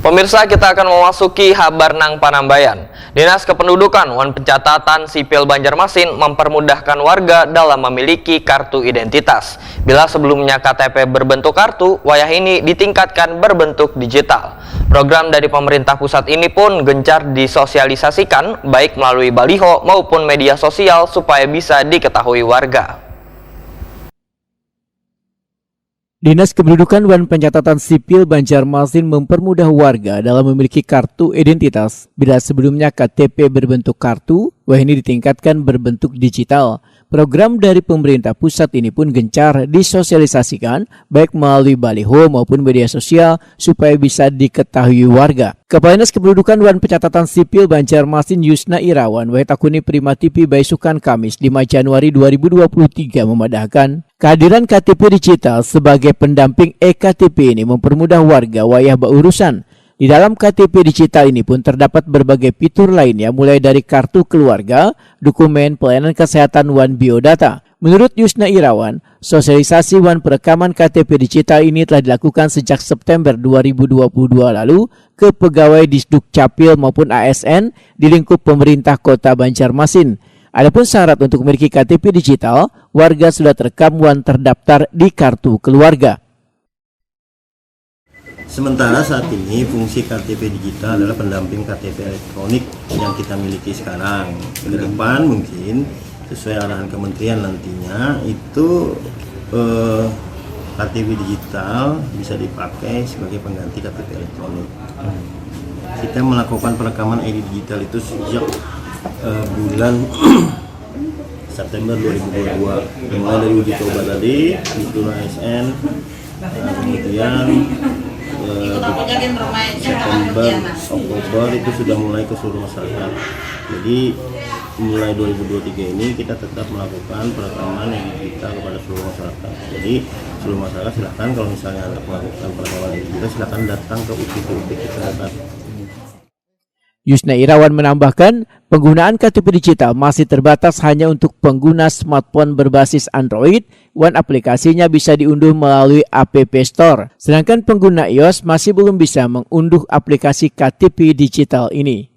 Pemirsa, kita akan memasuki kabar nang Panambayan. Dinas Kependudukan wan Pencatatan Sipil Banjarmasin mempermudahkan warga dalam memiliki kartu identitas. Bila sebelumnya KTP berbentuk kartu, wayah ini ditingkatkan berbentuk digital. Program dari pemerintah pusat ini pun gencar disosialisasikan baik melalui baliho maupun media sosial supaya bisa diketahui warga. Dinas Kependudukan wan Pencatatan Sipil Banjarmasin mempermudah warga dalam memiliki kartu identitas. Bila sebelumnya KTP berbentuk kartu, wah ini ditingkatkan berbentuk digital. Program dari pemerintah pusat ini pun gencar disosialisasikan baik melalui baliho maupun media sosial supaya bisa diketahui warga. Kepala Dinas Kependudukan wan Pencatatan Sipil Banjarmasin Yusna Irawan Takuni Prima TV Baisukan Kamis 5 Januari 2023 memadahkan kehadiran KTP digital sebagai pendamping eKTP ini mempermudah warga wayah berurusan. Di dalam KTP digital ini pun terdapat berbagai fitur lainnya mulai dari kartu keluarga, dokumen, pelayanan kesehatan wan biodata. Menurut Yusna Irawan, sosialisasi wan perekaman KTP digital ini telah dilakukan sejak September 2022 lalu ke pegawai Disduk Capil maupun ASN di lingkup pemerintah Kota Banjarmasin. Adapun syarat untuk memiliki KTP digital, warga sudah terekam wan terdaftar di kartu keluarga. Sementara saat ini fungsi KTP digital adalah pendamping KTP elektronik yang kita miliki sekarang. Ke depan mungkin sesuai arahan kementerian nantinya itu KTP digital bisa dipakai sebagai pengganti KTP elektronik. Kita melakukan perekaman ID digital itu sejak bulan September 2022, mulai dari uji coba tadi di seluruh ASN, kemudian September, Oktober itu sudah mulai ke seluruh masyarakat. Jadi mulai 2023 ini kita tetap melakukan perekaman yang digital kepada seluruh masyarakat. Jadi seluruh masyarakat silakan kalau misalnya Anda melakukan perekaman yang digital silakan datang ke UPT terdekat. Yusna Irawan menambahkan, penggunaan KTP digital masih terbatas hanya untuk pengguna smartphone berbasis Android, wan aplikasinya bisa diunduh melalui App Store. Sedangkan pengguna iOS masih belum bisa mengunduh aplikasi KTP digital ini.